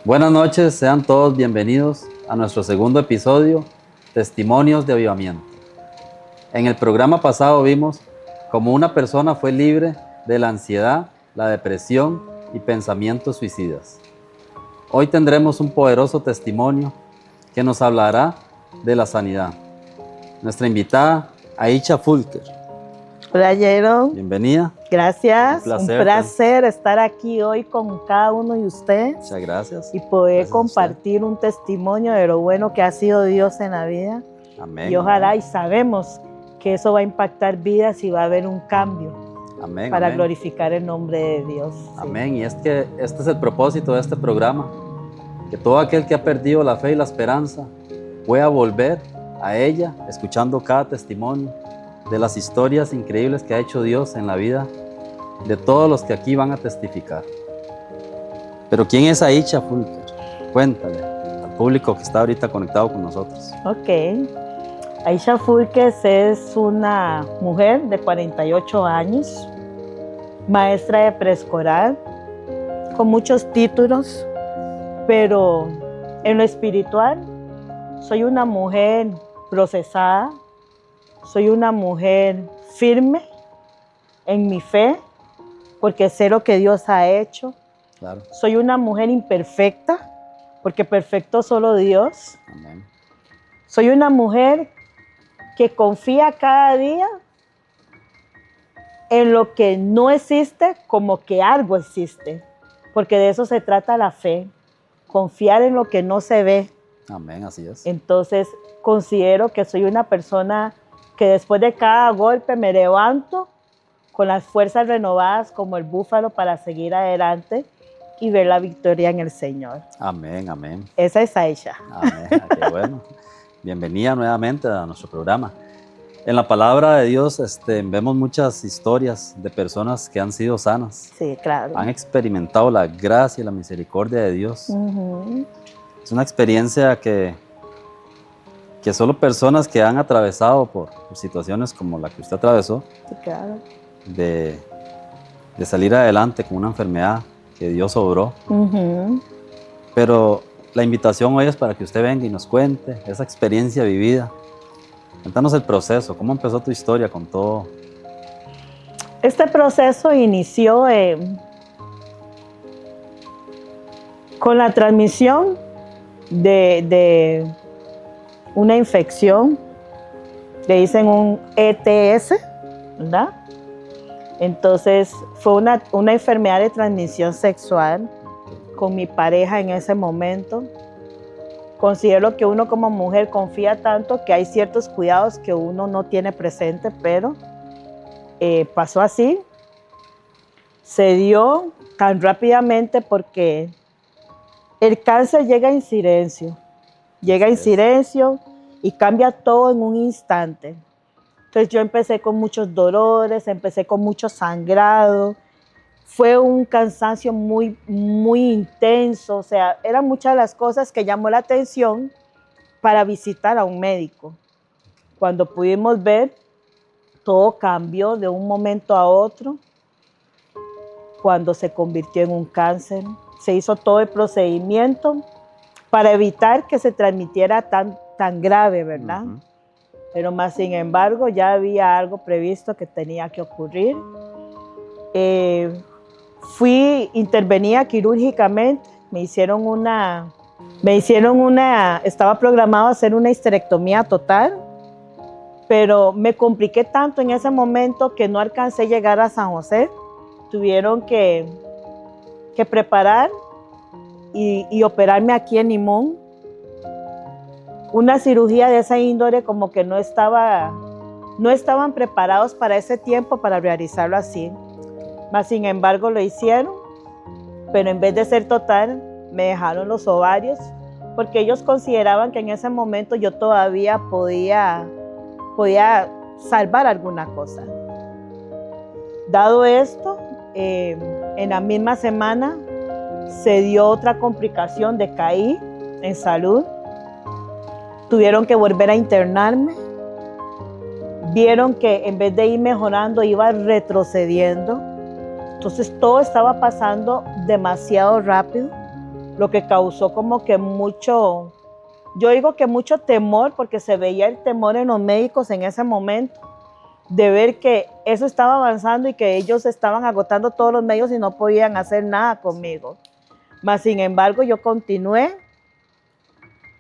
Buenas noches, sean todos bienvenidos a nuestro segundo episodio, Testimonios de Avivamiento. En el programa pasado vimos cómo una persona fue libre de la ansiedad, la depresión y pensamientos suicidas. Hoy tendremos un poderoso testimonio que nos hablará de la sanidad. Nuestra invitada, Aicha Fulker. Hola, Jaron. Bienvenida. Gracias. Un Un placer. placer estar aquí hoy con cada uno de ustedes. Muchas gracias. Y poder Gracias a compartir un testimonio de lo bueno que ha sido Dios en la vida. Amén. Y ojalá, y sabemos que eso va a impactar vidas y va a haber un cambio Amén. para Amén. glorificar el nombre de Dios. Sí. Amén. Y es que este es el propósito de este programa, que todo aquel que ha perdido la fe y la esperanza pueda volver a ella, escuchando cada testimonio de las historias increíbles que ha hecho Dios en la vida de todos los que aquí van a testificar. Pero ¿quién es Aicha Fulker? Cuéntale al público que está ahorita conectado con nosotros. Ok. Aicha Fulker es una mujer de 48 años, maestra de preescolar, con muchos títulos, pero en lo espiritual soy una mujer procesada, soy una mujer firme en mi fe, porque sé lo que Dios ha hecho. Claro. Soy una mujer imperfecta, porque perfecto solo Dios. Amén. Soy una mujer que confía cada día en lo que no existe como que algo existe, porque de eso se trata la fe, confiar en lo que no se ve. Amén, así es. Entonces considero que soy una persona que después de cada golpe me levanto con las fuerzas renovadas como el búfalo para seguir adelante y ver la victoria en el Señor. Amén, amén. Esa es Aicha. Amén, qué bueno. Bienvenida nuevamente a nuestro programa. En la palabra de Dios vemos muchas historias de personas que han sido sanas. Sí, claro. Han experimentado la gracia y la misericordia de Dios. Uh-huh. Es una experiencia que solo personas que han atravesado por situaciones como la que usted atravesó, Sí, claro. de salir adelante con una enfermedad que Dios obró. Uh-huh. Pero la invitación hoy es para que usted venga y nos cuente esa experiencia vivida. Cuéntanos el proceso, ¿cómo empezó tu historia con todo? Este proceso inició con la transmisión de una infección, le dicen un ETS, ¿verdad? Entonces fue una enfermedad de transmisión sexual con mi pareja en ese momento. Considero que uno como mujer confía tanto que hay ciertos cuidados que uno no tiene presente, pero pasó así. Se dio tan rápidamente porque el cáncer llega en silencio. Llega en silencio y cambia todo en un instante. Entonces yo empecé con muchos dolores, empecé con mucho sangrado. Fue un cansancio muy, muy intenso. O sea, eran muchas de las cosas que llamó la atención para visitar a un médico. Cuando pudimos ver, todo cambió de un momento a otro. Cuando se convirtió en un cáncer, se hizo todo el procedimiento para evitar que se transmitiera tan grave, ¿verdad? Uh-huh. Pero más sin embargo, ya había algo previsto que tenía que ocurrir. Intervenía quirúrgicamente, estaba programado hacer una histerectomía total, pero me compliqué tanto en ese momento que no alcancé a llegar a San José. Tuvieron que preparar y operarme aquí en Limón. Una cirugía de esa índole como que no estaban preparados para ese tiempo para realizarlo así. Mas sin embargo lo hicieron, pero en vez de ser total, me dejaron los ovarios, porque ellos consideraban que en ese momento yo todavía podía salvar alguna cosa. Dado esto, en la misma semana se dio otra complicación, decaí en salud. Tuvieron que volver a internarme. Vieron que en vez de ir mejorando, iba retrocediendo. Entonces todo estaba pasando demasiado rápido. lo que causó como que mucho, yo digo que mucho temor, porque se veía el temor en los médicos en ese momento, de ver que eso estaba avanzando y que ellos estaban agotando todos los medios y no podían hacer nada conmigo. Mas, sin embargo, yo continué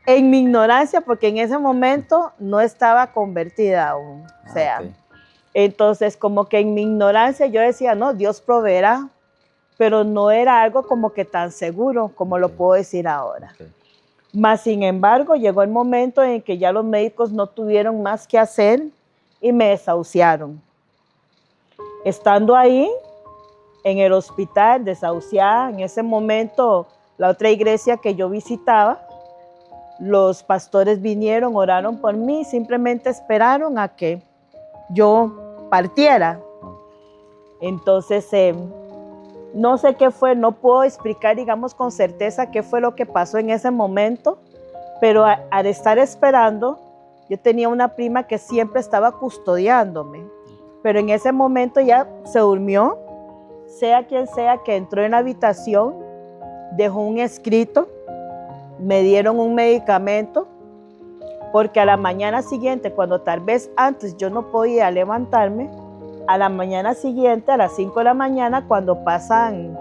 en mi ignorancia, porque en ese momento no estaba convertida aún. O sea, ok. entonces como que en mi ignorancia yo decía, no, Dios proveerá, pero no era algo como que tan seguro como lo Ok. puedo decir ahora. Ok. Mas, sin embargo, llegó el momento en que ya los médicos no tuvieron más que hacer y me desahuciaron. Estando ahí, en el hospital, desahuciada, en ese momento, la otra iglesia que yo visitaba, los pastores vinieron, oraron por mí, simplemente esperaron a que yo partiera. Entonces, no sé qué fue, no puedo explicar, digamos, con certeza qué fue lo que pasó en ese momento, pero al estar esperando, yo tenía una prima que siempre estaba custodiándome, pero en ese momento ya se durmió, sea quien sea que entró en la habitación, dejó un escrito, me dieron un medicamento, porque a la mañana siguiente, cuando tal vez antes yo no podía levantarme, a la mañana siguiente, a las 5 de la mañana, cuando pasan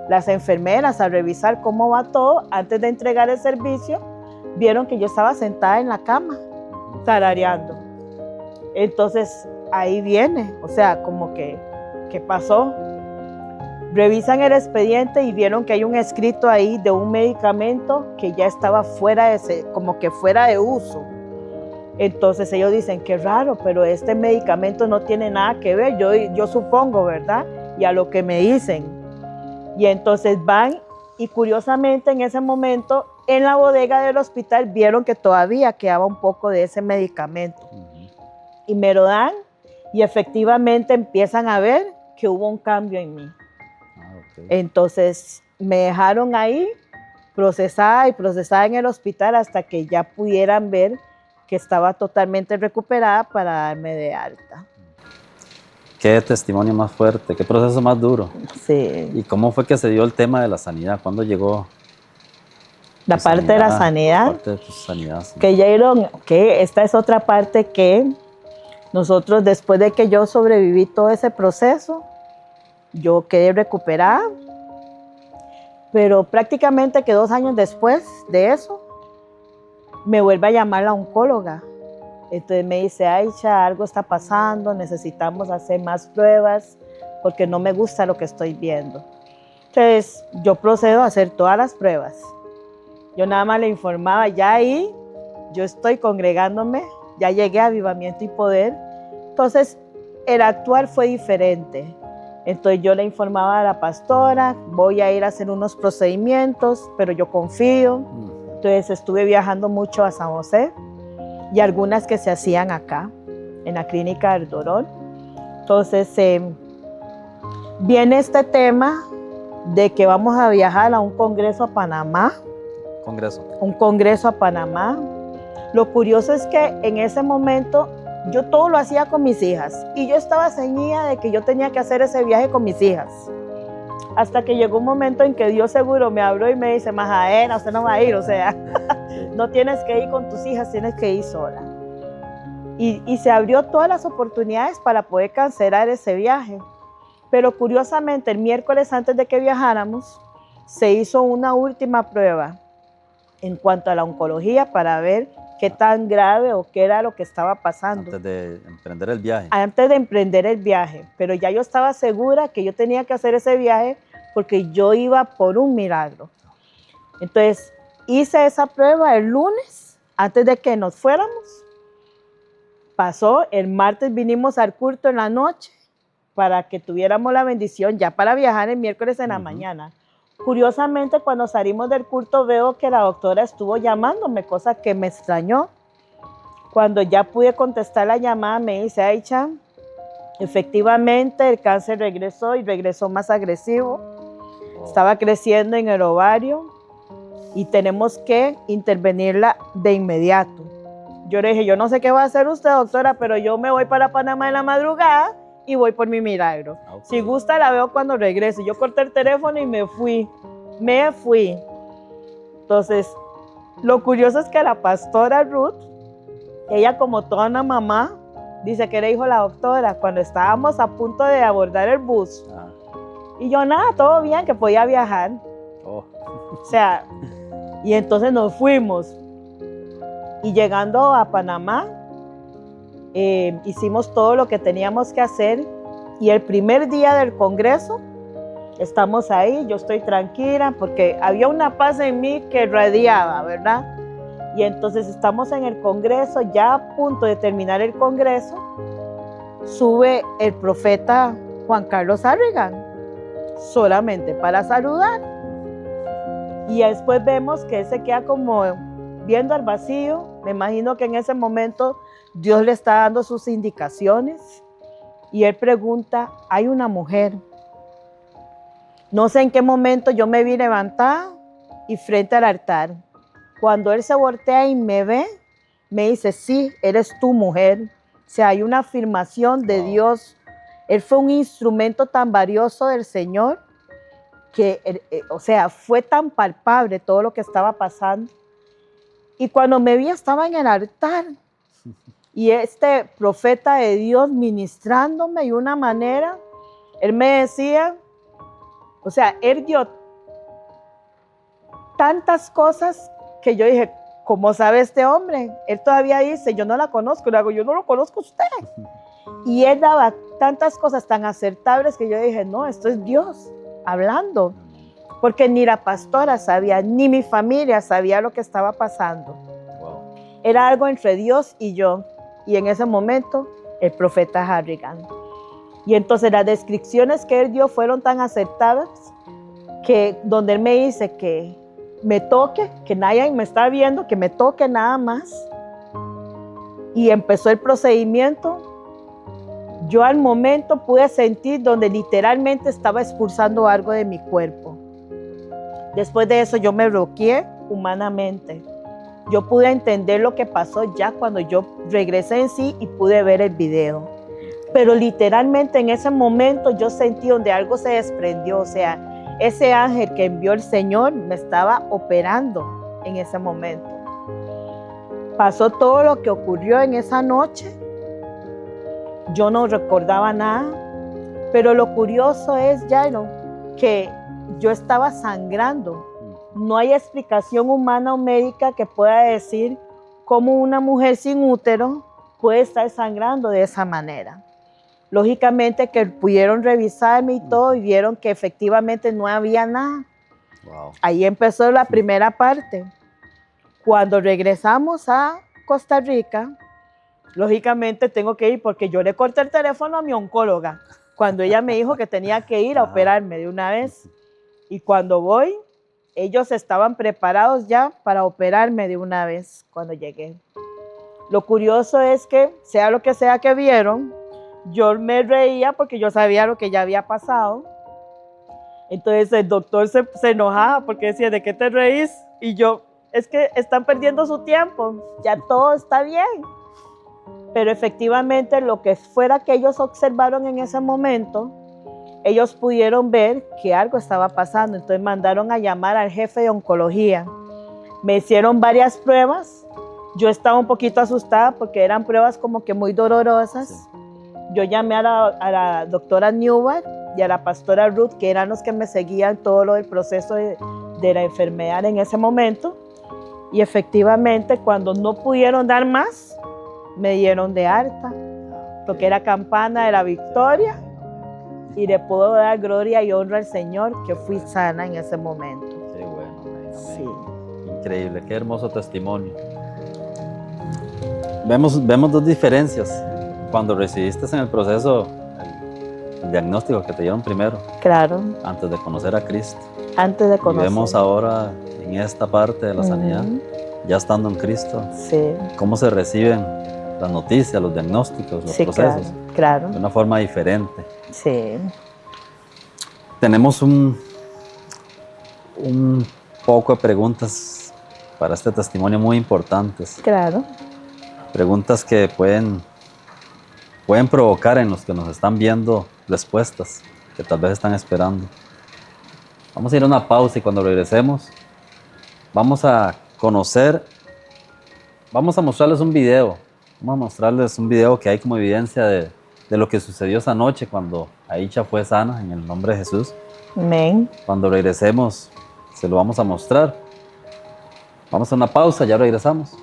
las enfermeras a revisar cómo va todo, antes de entregar el servicio, vieron que yo estaba sentada en la cama, tarareando. Entonces, ahí viene, o sea, como que, ¿qué pasó? Revisan el expediente y vieron que hay un escrito ahí de un medicamento que ya estaba como que fuera de uso. Entonces ellos dicen, qué raro, pero este medicamento no tiene nada que ver, yo supongo, ¿verdad? Y a lo que me dicen. Y entonces van y curiosamente en ese momento en la bodega del hospital vieron que todavía quedaba un poco de ese medicamento. Y me lo dan y efectivamente empiezan a ver que hubo un cambio en mí. Okay. Entonces me dejaron ahí procesada y procesada en el hospital hasta que ya pudieran ver que estaba totalmente recuperada para darme de alta. Qué testimonio más fuerte, qué proceso más duro. Sí. ¿Y cómo fue que se dio el tema de la sanidad? ¿Cuándo llegó La parte de la sanidad? La parte de tu sanidad, sí. Que esta es otra parte que nosotros, después de que yo sobreviví todo ese proceso, yo quedé recuperada, pero prácticamente que 2 años después de eso, me vuelve a llamar la oncóloga. Entonces me dice, Aicha, algo está pasando, necesitamos hacer más pruebas porque no me gusta lo que estoy viendo. Entonces yo procedo a hacer todas las pruebas. Yo nada más le informaba, ya ahí yo estoy congregándome, ya llegué a Avivamiento y Poder. Entonces el actuar fue diferente. Entonces yo le informaba a la pastora, voy a ir a hacer unos procedimientos, pero yo confío. Entonces estuve viajando mucho a San José y algunas que se hacían acá, en la clínica del Dorón. Entonces viene este tema de que vamos a viajar a un congreso a Panamá. Un congreso a Panamá. Lo curioso es que en ese momento yo todo lo hacía con mis hijas y yo estaba ceñida de que yo tenía que hacer ese viaje con mis hijas. Hasta que llegó un momento en que Dios seguro me habló y me dice, Majaena, usted no va a ir, o sea, no tienes que ir con tus hijas, tienes que ir sola. Y se abrió todas las oportunidades para poder cancelar ese viaje. Pero curiosamente, el miércoles antes de que viajáramos, se hizo una última prueba en cuanto a la oncología para ver qué tan grave o qué era lo que estaba pasando. Antes de emprender el viaje. Antes de emprender el viaje, pero ya yo estaba segura que yo tenía que hacer ese viaje porque yo iba por un milagro. Entonces, hice esa prueba el lunes, antes de que nos fuéramos. Pasó, el martes vinimos al culto en la noche para que tuviéramos la bendición ya para viajar el miércoles en la mañana. Curiosamente, cuando salimos del culto veo que la doctora estuvo llamándome, cosa que me extrañó. Cuando ya pude contestar la llamada, me dice, Aicha, efectivamente el cáncer regresó y regresó más agresivo. Estaba creciendo en el ovario y tenemos que intervenirla de inmediato. Yo le dije, yo no sé qué va a hacer usted, doctora, pero yo me voy para Panamá en la madrugada y voy por mi milagro. Si gusta, la veo cuando regrese. Yo corté el teléfono y me fui. me fui. Entonces, lo curioso es que la pastora Ruth, ella como toda una mamá, dice que era hijo de la doctora, cuando estábamos a punto de abordar el bus. Y yo, nada, todo bien, que podía viajar. O sea, y entonces nos fuimos. Y llegando a Panamá, hicimos todo lo que teníamos que hacer. Y el primer día del congreso, estamos ahí, yo estoy tranquila, porque había una paz en mí que radiaba, ¿verdad? Y entonces estamos en el congreso, ya a punto de terminar el congreso, sube el profeta Juan Carlos Harrigan, solamente para saludar. Y después vemos que él se queda como viendo al vacío. Me imagino que en ese momento Dios le está dando sus indicaciones. Y él pregunta, hay una mujer. No sé en qué momento yo me vi levantada y frente al altar. Cuando él se voltea y me ve, me dice, sí, eres tu mujer. O sea, hay una afirmación de Dios. Él fue un instrumento tan valioso del Señor que, o sea, fue tan palpable todo lo que estaba pasando. Y cuando me vi, estaba en el altar. Y este profeta de Dios ministrándome de una manera, él me decía, o sea, él dio tantas cosas que yo dije, ¿cómo sabe este hombre? Él todavía dice, yo no la conozco. Le hago, yo no lo conozco a usted. Y él daba tantas cosas tan acertables que yo dije, no, esto es Dios hablando. Porque ni la pastora sabía, ni mi familia sabía lo que estaba pasando. Wow. Era algo entre Dios y yo. Y en ese momento, el profeta Harrigan. Y entonces las descripciones que él dio fueron tan acertadas que donde él me dice que me toque, que nadie me está viendo, que me toque nada más. Y empezó el procedimiento. Yo al momento pude sentir donde literalmente estaba expulsando algo de mi cuerpo. Después de eso yo me bloqueé humanamente. Yo pude entender lo que pasó ya cuando yo regresé en sí y pude ver el video. Pero literalmente en ese momento yo sentí donde algo se desprendió. O sea, ese ángel que envió el Señor me estaba operando en ese momento. Pasó todo lo que ocurrió en esa noche. Yo no recordaba nada. Pero lo curioso es, Jairo, que yo estaba sangrando. No hay explicación humana o médica que pueda decir cómo una mujer sin útero puede estar sangrando de esa manera. Lógicamente que pudieron revisarme y todo y vieron que efectivamente no había nada. Wow. Ahí empezó la primera parte. Cuando regresamos a Costa Rica, lógicamente tengo que ir porque yo le corté el teléfono a mi oncóloga cuando ella me dijo que tenía que ir a operarme de una vez. Y cuando voy, ellos estaban preparados ya para operarme de una vez cuando llegué. Lo curioso es que, sea lo que sea que vieron, yo me reía porque yo sabía lo que ya había pasado. Entonces el doctor se enojaba porque decía, ¿de qué te reís? Y yo, es que están perdiendo su tiempo, ya todo está bien. Pero efectivamente lo que fuera que ellos observaron en ese momento, ellos pudieron ver que algo estaba pasando. Entonces mandaron a llamar al jefe de oncología. Me hicieron varias pruebas. Yo estaba un poquito asustada porque eran pruebas como que muy dolorosas. Sí. Yo llamé a la doctora Newbar y a la pastora Ruth, que eran los que me seguían todo lo del proceso de la enfermedad en ese momento. Y efectivamente, cuando no pudieron dar más, me dieron de alta. Toqué la campana de la victoria y le puedo dar gloria y honra al Señor que fui sana en ese momento. Qué bueno, amén, amén. Sí. Increíble, qué hermoso testimonio. Vemos dos diferencias. Cuando recibiste en el proceso el diagnóstico que te dieron primero. Claro. Antes de conocer a Cristo. Antes de conocer. Y vemos ahora en esta parte de la sanidad, ya estando en Cristo, sí. Cómo se reciben las noticias, los diagnósticos, los procesos. Claro. De una forma diferente. Sí. Tenemos un poco de preguntas para este testimonio muy importantes. Claro. Preguntas que pueden provocar en los que nos están viendo respuestas que tal vez están esperando. Vamos a ir a una pausa y cuando regresemos vamos a conocer, vamos a mostrarles un video. Vamos a mostrarles un video que hay como evidencia de lo que sucedió esa noche cuando Aicha fue sana en el nombre de Jesús. Amén. Cuando regresemos se lo vamos a mostrar. Vamos a una pausa, ya regresamos.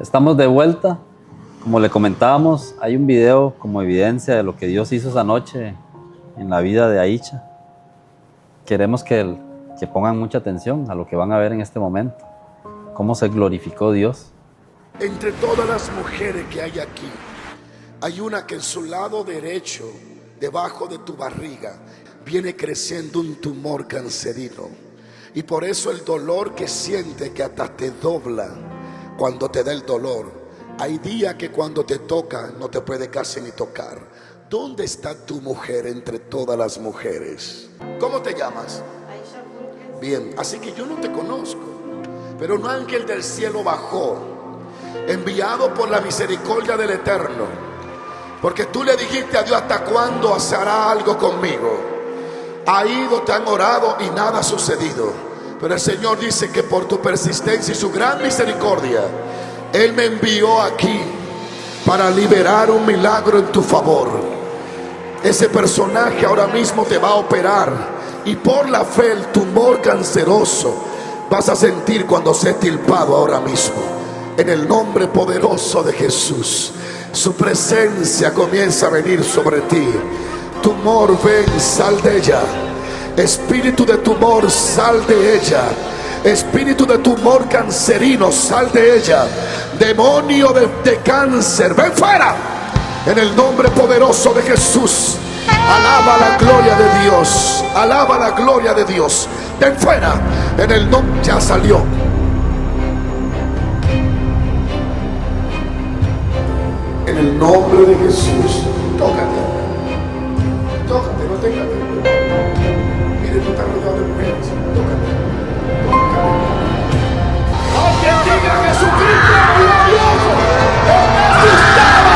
Estamos de vuelta. Como le comentábamos, hay un video como evidencia de lo que Dios hizo esa noche en la vida de Aicha. Queremos que pongan mucha atención a lo que van a ver en este momento. Cómo se glorificó Dios. Entre todas las mujeres que hay aquí, hay una que en su lado derecho, debajo de tu barriga, viene creciendo un tumor cancerino. Y por eso el dolor que siente, que hasta te dobla cuando te da el dolor. Hay días que cuando te toca no te puede casi ni tocar. ¿Dónde está tu mujer entre todas las mujeres? ¿Cómo te llamas? Bien, así que yo no te conozco, pero un ángel del cielo bajó, enviado por la misericordia del Eterno, porque tú le dijiste a Dios: ¿hasta cuándo hará algo conmigo? Ha ido, te han orado y nada ha sucedido, pero el Señor dice que por tu persistencia y su gran misericordia, Él me envió aquí para liberar un milagro en tu favor. Ese personaje ahora mismo te va a operar, y por la fe el tumor canceroso vas a sentir cuando sea extirpado ahora mismo. En el nombre poderoso de Jesús, su presencia comienza a venir sobre ti. Tumor, ven, sal de ella. Espíritu de tumor, sal de ella. Espíritu de tumor cancerino, sal de ella. Demonio de cáncer, ven fuera. En el nombre poderoso de Jesús. Alaba la gloria de Dios. Alaba la gloria de Dios. Ven fuera. En el nombre, ya salió. En el nombre de Jesús. Tócate. Tócate, no tengas miedo. Mire, tú estás rodeado de mujeres. Tócate. Alguien diga: Jesucristo es glorioso. Jesús estaba.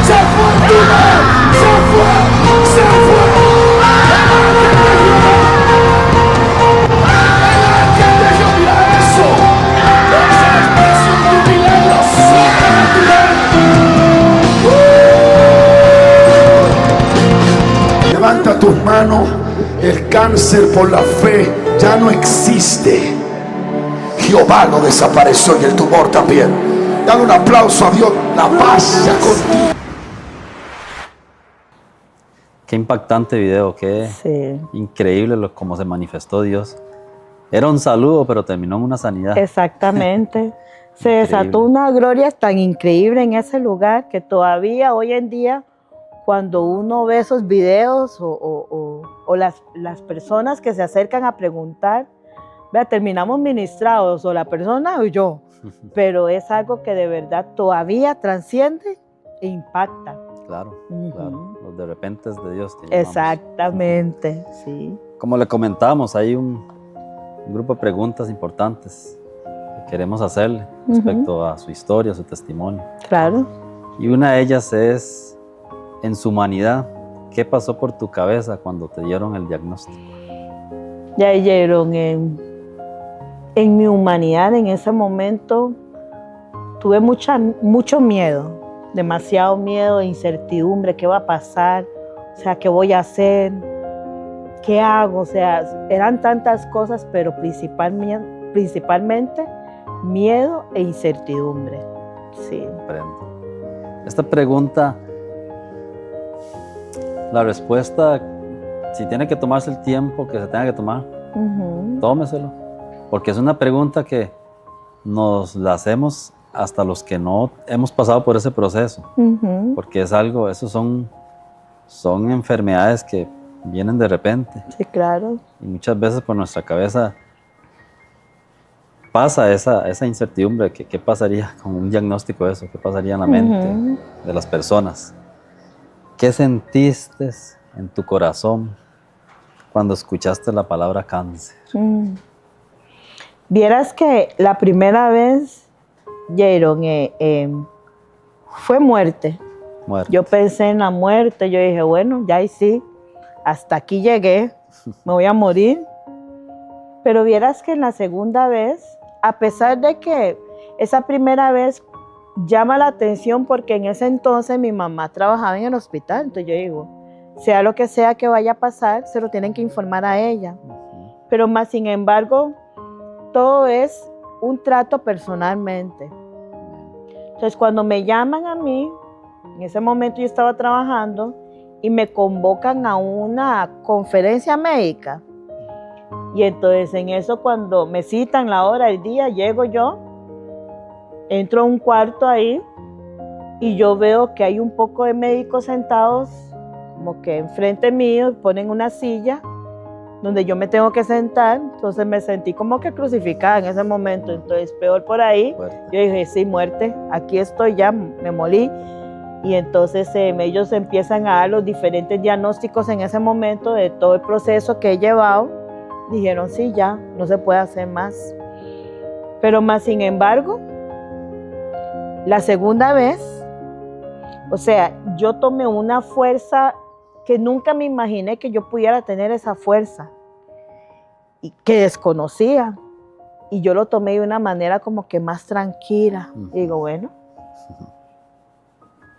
Se fue el tumor. Se fue. Se fue. El ángel de Dios. Mira eso. Esa es la expresión de un milagro sobrenatural. Levanta tus manos. El cáncer por la fe ya no existe. Jehová lo desapareció y el tumor también. Dale un aplauso a Dios. La paz ya contigo. Qué impactante video, qué increíble cómo se manifestó Dios. Era un saludo, pero terminó en una sanidad. Exactamente. Se desató una gloria tan increíble en ese lugar que todavía hoy en día, cuando uno ve esos videos o las personas que se acercan a preguntar, vea, terminamos ministrados, o la persona o yo, pero es algo que de verdad todavía trasciende e impacta. Claro, Ujú. claro. Los de repente de Dios que llamamos. Exactamente, sí. Como le comentamos, hay un grupo de preguntas importantes que queremos hacerle respecto a su historia, a su testimonio. Claro. Y una de ellas es, en su humanidad, ¿qué pasó por tu cabeza cuando te dieron el diagnóstico? Ya oyeron, en mi humanidad en ese momento tuve mucho miedo, demasiado miedo, incertidumbre, qué va a pasar, o sea, qué voy a hacer, qué hago, o sea, eran tantas cosas, pero principalmente miedo e incertidumbre. Sí. Comprendo. Esta pregunta, la respuesta, si tiene que tomarse el tiempo que se tenga que tomar, tómeselo. Porque es una pregunta que nos la hacemos hasta los que no hemos pasado por ese proceso. Porque es algo, esos son enfermedades que vienen de repente. Sí, claro. Y muchas veces por nuestra cabeza pasa esa incertidumbre. ¿Qué pasaría con un diagnóstico de eso? ¿Qué pasaría en la mente de las personas? ¿Qué sentiste en tu corazón cuando escuchaste la palabra cáncer? Vieras que la primera vez, Jaron, fue muerte. Yo pensé en la muerte, yo dije, bueno, ya y sí, hasta aquí llegué, me voy a morir. Pero vieras que en la segunda vez, a pesar de que esa primera vez llama la atención porque en ese entonces mi mamá trabajaba en el hospital, entonces yo digo, sea lo que sea que vaya a pasar, se lo tienen que informar a ella. Pero más sin embargo, todo es un trato personalmente. Entonces cuando me llaman a mí, en ese momento yo estaba trabajando y me convocan a una conferencia médica. Y entonces en eso cuando me citan la hora, el día, llego yo, entro a un cuarto ahí y yo veo que hay un poco de médicos sentados como que enfrente mío, ponen una silla donde yo me tengo que sentar, entonces me sentí como que crucificada en ese momento, entonces peor por ahí, yo dije, sí, muerte, aquí estoy ya, me morí, y entonces ellos empiezan a dar los diferentes diagnósticos en ese momento de todo el proceso que he llevado, dijeron, sí, ya, no se puede hacer más, pero más sin embargo, la segunda vez, o sea, yo tomé una fuerza que nunca me imaginé que yo pudiera tener esa fuerza y que desconocía. Y yo lo tomé de una manera como que más tranquila. Y digo, bueno,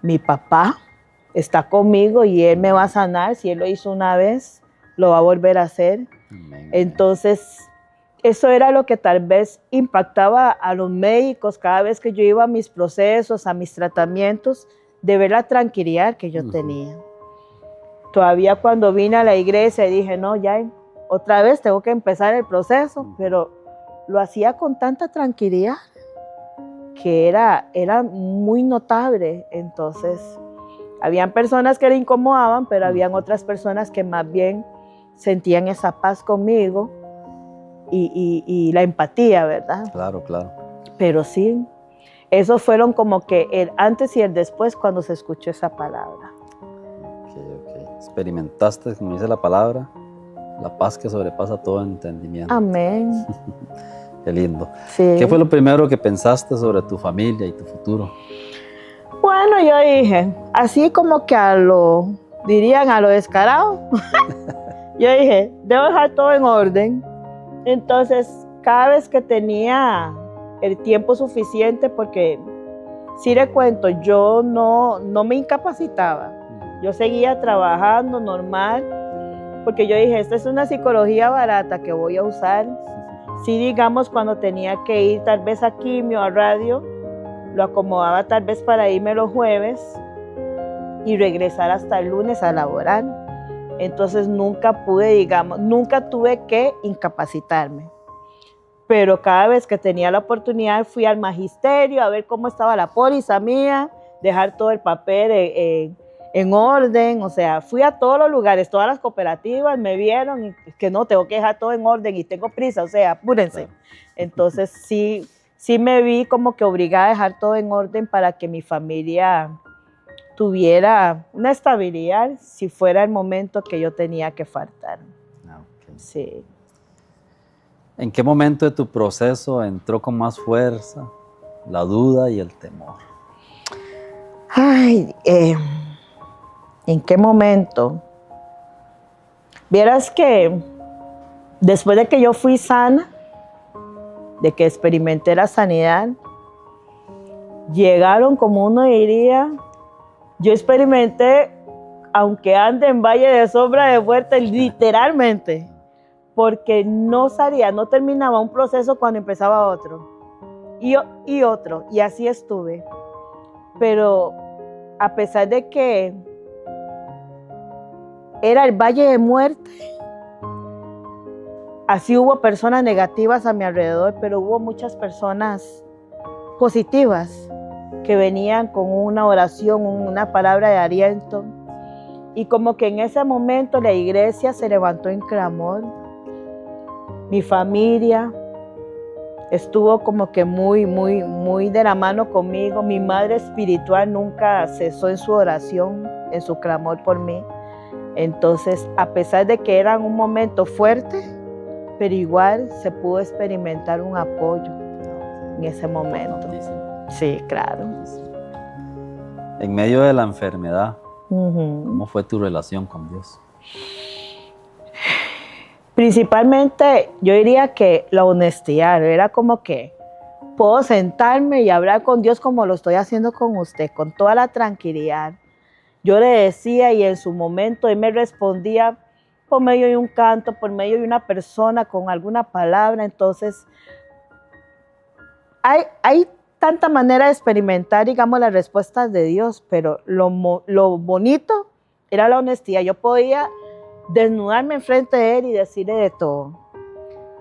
mi papá está conmigo y él me va a sanar. Si él lo hizo una vez, lo va a volver a hacer. Entonces, eso era lo que tal vez impactaba a los médicos cada vez que yo iba a mis procesos, a mis tratamientos, de ver la tranquilidad que yo tenía. Todavía cuando vine a la iglesia dije, no, ya otra vez tengo que empezar el proceso, pero lo hacía con tanta tranquilidad que era muy notable. Entonces, habían personas que le incomodaban, pero habían otras personas que más bien sentían esa paz conmigo y la empatía, ¿verdad? Claro, claro. Pero sí, esos fueron como que el antes y el después cuando se escuchó esa palabra. Experimentaste, como dice la palabra, la paz que sobrepasa todo entendimiento. Amén. Qué lindo. Sí. ¿Qué fue lo primero que pensaste sobre tu familia y tu futuro? Bueno, yo dije, así como que dirían a lo descarado, yo dije, debo dejar todo en orden. Entonces, cada vez que tenía el tiempo suficiente, porque si le cuento, yo no me incapacitaba. Yo seguía trabajando normal, porque yo dije, esta es una psicología barata que voy a usar. Sí, digamos, cuando tenía que ir tal vez a quimio, a radio, lo acomodaba tal vez para irme los jueves y regresar hasta el lunes a laborar. Entonces nunca tuve que incapacitarme. Pero cada vez que tenía la oportunidad fui al magisterio a ver cómo estaba la póliza mía, dejar todo el papel en orden, o sea, fui a todos los lugares, todas las cooperativas me vieron y que no, tengo que dejar todo en orden y tengo prisa, o sea, apúrense. Claro. Entonces sí me vi como que obligada a dejar todo en orden para que mi familia tuviera una estabilidad si fuera el momento que yo tenía que faltar. Ah, ok. Sí. ¿En qué momento de tu proceso entró con más fuerza la duda y el temor? Ay, ¿en qué momento? Vieras que después de que yo fui sana, de que experimenté la sanidad, llegaron, como uno diría, yo experimenté, aunque ande en valle de sombra de muerte, literalmente, porque no salía, no terminaba un proceso cuando empezaba otro, y otro, y así estuve. Pero a pesar de que era el valle de muerte, así hubo personas negativas a mi alrededor, pero hubo muchas personas positivas que venían con una oración, una palabra de aliento. Y como que en ese momento la iglesia se levantó en clamor. Mi familia estuvo como que muy de la mano conmigo. Mi madre espiritual nunca cesó en su oración, en su clamor por mí. Entonces, a pesar de que era un momento fuerte, pero igual se pudo experimentar un apoyo en ese momento. Sí, claro. En medio de la enfermedad, Uh-huh. ¿cómo fue tu relación con Dios? Principalmente, yo diría que la honestidad, era como que puedo sentarme y hablar con Dios como lo estoy haciendo con usted, con toda la tranquilidad. Yo le decía y en su momento Él me respondía por medio de un canto, por medio de una persona, con alguna palabra. Entonces, hay tanta manera de experimentar, digamos, las respuestas de Dios, pero lo bonito era la honestidad. Yo podía desnudarme enfrente de Él y decirle de todo.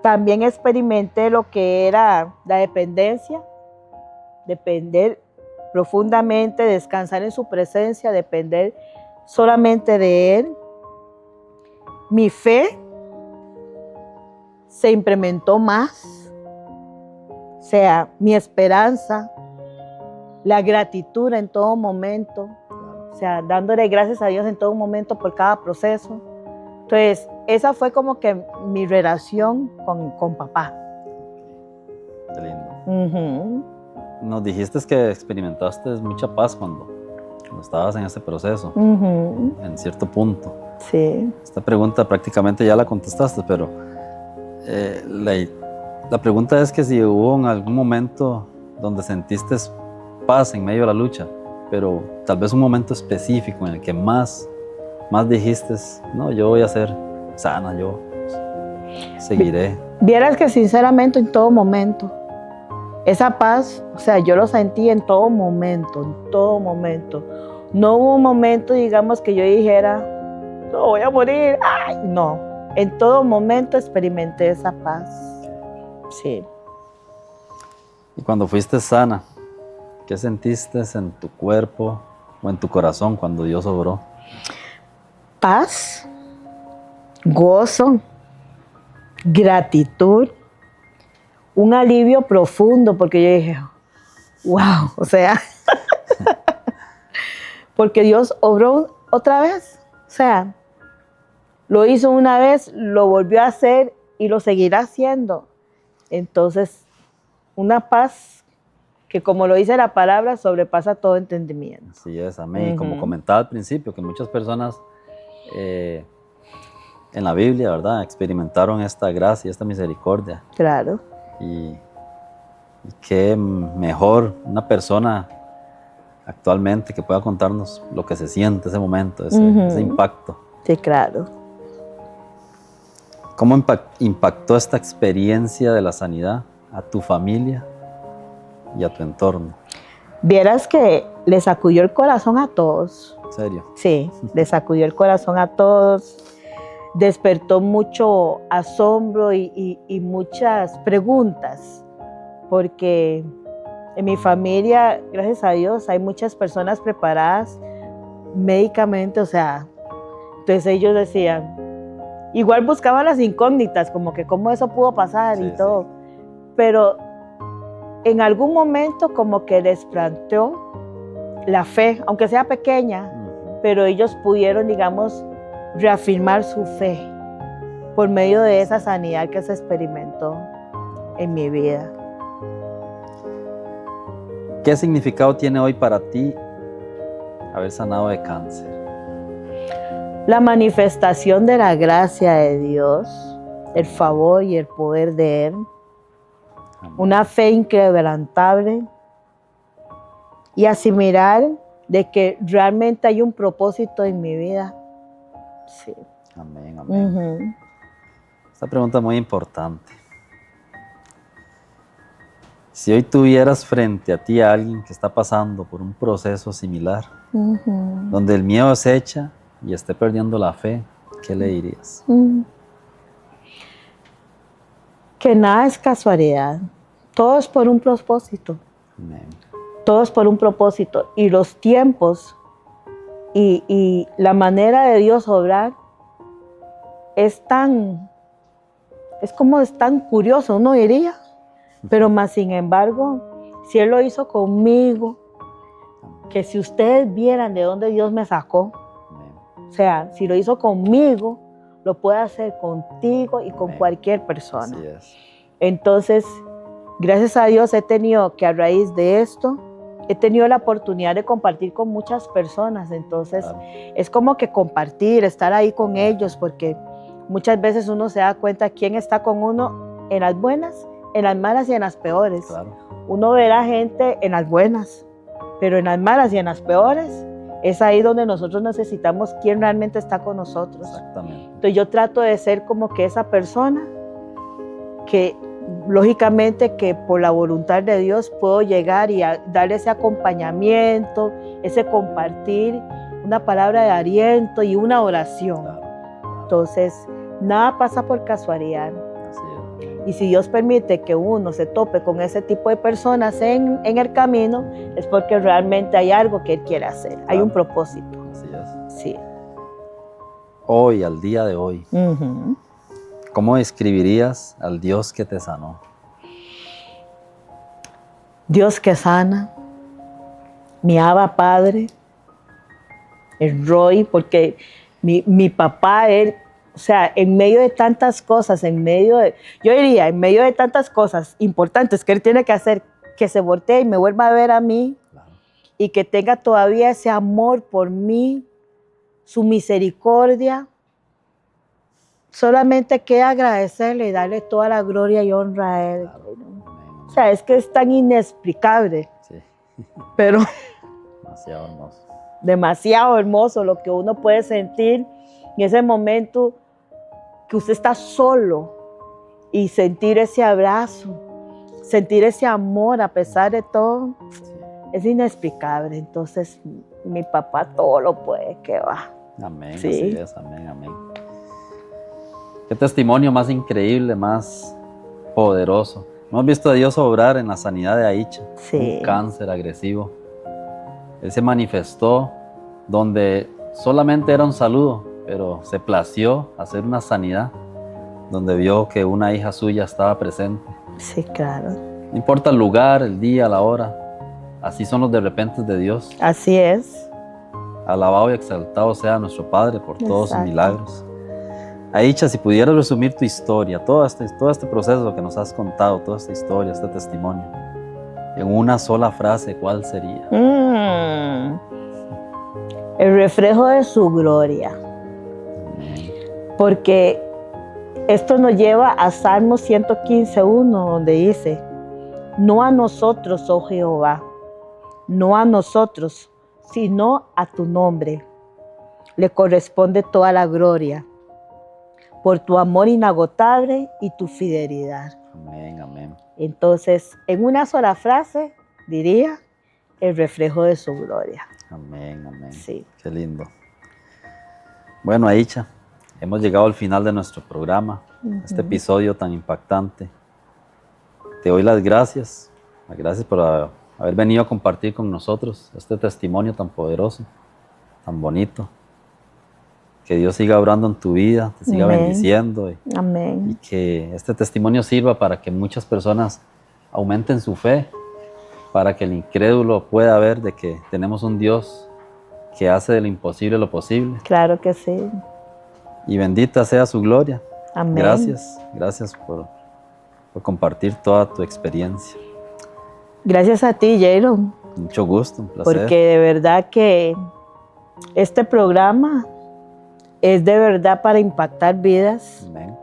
También experimenté lo que era la dependencia, depender profundamente, descansar en su presencia, depender solamente de Él. Mi fe se incrementó más, o sea, mi esperanza, la gratitud en todo momento, o sea, dándole gracias a Dios en todo momento por cada proceso. Entonces, esa fue como que mi relación con papá. Qué lindo. Uh-huh. Nos dijiste que experimentaste mucha paz cuando estabas en ese proceso, Uh-huh. en cierto punto. Sí. Esta pregunta prácticamente ya la contestaste, pero la pregunta es que si hubo en algún momento donde sentiste paz en medio de la lucha, pero tal vez un momento específico en el que más dijiste, no, yo voy a ser sana, yo seguiré. Vieras que sinceramente en todo momento, esa paz, o sea, yo lo sentí en todo momento, en todo momento. No hubo un momento, digamos, que yo dijera, no, voy a morir, ay, no. En todo momento experimenté esa paz. Sí. Y cuando fuiste sana, ¿qué sentiste en tu cuerpo o en tu corazón cuando Dios obró? Paz, gozo, gratitud, un alivio profundo, porque yo dije, wow, o sea, porque Dios obró otra vez, o sea, lo hizo una vez, lo volvió a hacer y lo seguirá haciendo. Entonces, una paz que, como lo dice la palabra, sobrepasa todo entendimiento. Así es, amén. Uh-huh. Como comentaba al principio, que muchas personas en la Biblia, ¿verdad?, experimentaron esta gracia, esta misericordia. Claro. Y qué mejor una persona actualmente que pueda contarnos lo que se siente ese momento, ese impacto. Sí, claro. ¿Cómo impactó esta experiencia de la sanidad a tu familia y a tu entorno? Vieras que le sacudió el corazón a todos. ¿En serio? Sí, le sacudió el corazón a todos. Despertó mucho asombro y muchas preguntas, porque en mi familia, gracias a Dios, hay muchas personas preparadas médicamente, o sea, entonces ellos decían, igual buscaban las incógnitas, como que cómo eso pudo pasar y todo, pero en algún momento como que les planteó la fe, aunque sea pequeña, pero ellos pudieron, digamos, reafirmar su fe por medio de esa sanidad que se experimentó en mi vida. ¿Qué significado tiene hoy para ti haber sanado de cáncer? La manifestación de la gracia de Dios, el favor y el poder de Él, una fe inquebrantable y asimilar de que realmente hay un propósito en mi vida. Sí. Amén, amén. Esta pregunta es muy importante. Si hoy tuvieras frente a ti a alguien que está pasando por un proceso similar, donde el miedo acecha y esté perdiendo la fe, ¿qué le dirías? Que nada es casualidad, todo es por un propósito. Amén. Todo es por un propósito. Y los tiempos y la manera de Dios obrar es tan curioso, uno diría. Pero más sin embargo, si Él lo hizo conmigo, que si ustedes vieran de dónde Dios me sacó, o sea, si lo hizo conmigo, lo puede hacer contigo y con cualquier persona. Así es. Entonces, gracias a Dios he tenido que a raíz de esto, he tenido la oportunidad de compartir con muchas personas. Entonces, es como que compartir, estar ahí con ellos, porque muchas veces uno se da cuenta quién está con uno en las buenas, en las malas y en las peores. Claro. Uno verá gente en las buenas, pero en las malas y en las peores, es ahí donde nosotros necesitamos quién realmente está con nosotros. Exactamente. Entonces yo trato de ser como que esa persona que lógicamente que por la voluntad de Dios puedo llegar y darle ese acompañamiento, ese compartir, una palabra de aliento y una oración. Claro. Entonces, nada pasa por casualidad. Así es. Y si Dios permite que uno se tope con ese tipo de personas en el camino, es porque realmente hay algo que Él quiere hacer, hay un propósito. Así es. Sí. Hoy, al día de hoy, ¿cómo describirías al Dios que te sanó? Dios que sana, mi Abba Padre, el Roy, porque mi papá, él, o sea, en medio de tantas cosas, yo diría, en medio de tantas cosas importantes que Él tiene que hacer, que se voltee y me vuelva a ver a mí, claro, y que tenga todavía ese amor por mí, su misericordia. Solamente queda agradecerle y darle toda la gloria y honra a Él. Claro. O sea, es que es tan inexplicable. Sí. Pero demasiado hermoso. Demasiado hermoso lo que uno puede sentir en ese momento que usted está solo y sentir ese abrazo, sentir ese amor a pesar de todo, es inexplicable. Entonces, mi papá todo lo puede, que va. Amén, sí. Así es, amén, amén. Qué testimonio más increíble, más poderoso. Hemos visto a Dios obrar en la sanidad de Aicha, sí, un cáncer agresivo. Él se manifestó donde solamente era un saludo, pero se plació hacer una sanidad, donde vio que una hija suya estaba presente. Sí, claro. No importa el lugar, el día, la hora, así son los de repente de Dios. Así es. Alabado y exaltado sea nuestro Padre por todos sus milagros. Aicha, si pudieras resumir tu historia, todo este proceso que nos has contado, toda esta historia, este testimonio, en una sola frase, ¿cuál sería? El reflejo de su gloria. Porque esto nos lleva a Salmos 115:1, donde dice: no a nosotros, oh Jehová, no a nosotros, sino a tu nombre le corresponde toda la gloria, por tu amor inagotable y tu fidelidad. Amén, amén. Entonces, en una sola frase, diría, el reflejo de su gloria. Amén, amén. Sí. Qué lindo. Bueno, Aicha, hemos llegado al final de nuestro programa, este episodio tan impactante. Te doy las gracias por haber venido a compartir con nosotros este testimonio tan poderoso. tan bonito. Que Dios siga obrando en tu vida, te siga Amén. bendiciendo y Amén. que este testimonio sirva para que muchas personas aumenten su fe, para que el incrédulo pueda ver de que tenemos un Dios que hace de lo imposible lo posible. Claro que sí. Y bendita sea su gloria. Amén. Gracias por compartir toda tu experiencia. Gracias a ti, Jaron, Mucho gusto, un placer. porque de verdad que este programa es de verdad para impactar vidas. Amén.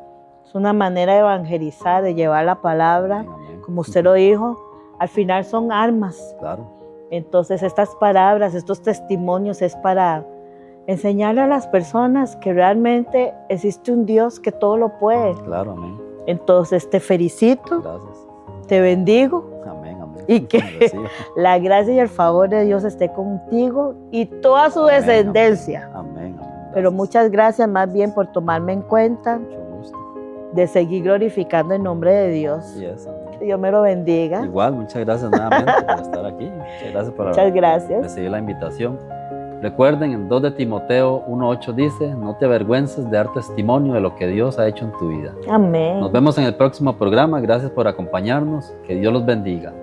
Es una manera de evangelizar, de llevar la palabra, Amén, amén. como usted lo dijo, al final son armas. Claro, Entonces estas palabras, estos testimonios es para enseñarle a las personas que realmente existe un Dios que todo lo puede. claro, amén. Entonces te felicito, Gracias. te bendigo, Amén, amén. y que Recibo. la gracia y el favor de Dios esté contigo y toda su Amén, descendencia. Amén, amén. Pero Gracias. muchas gracias más bien por tomarme en cuenta, Mucho gusto. de seguir glorificando el nombre de Dios. Así es, amén. Que Dios me lo bendiga. Igual, muchas gracias nuevamente por estar aquí. Muchas gracias por Muchas gracias. recibir la invitación. Recuerden, en 2 de Timoteo 1:8 dice, no te avergüences de dar testimonio de lo que Dios ha hecho en tu vida. Amén. Nos vemos en el próximo programa. Gracias por acompañarnos. Que Dios los bendiga.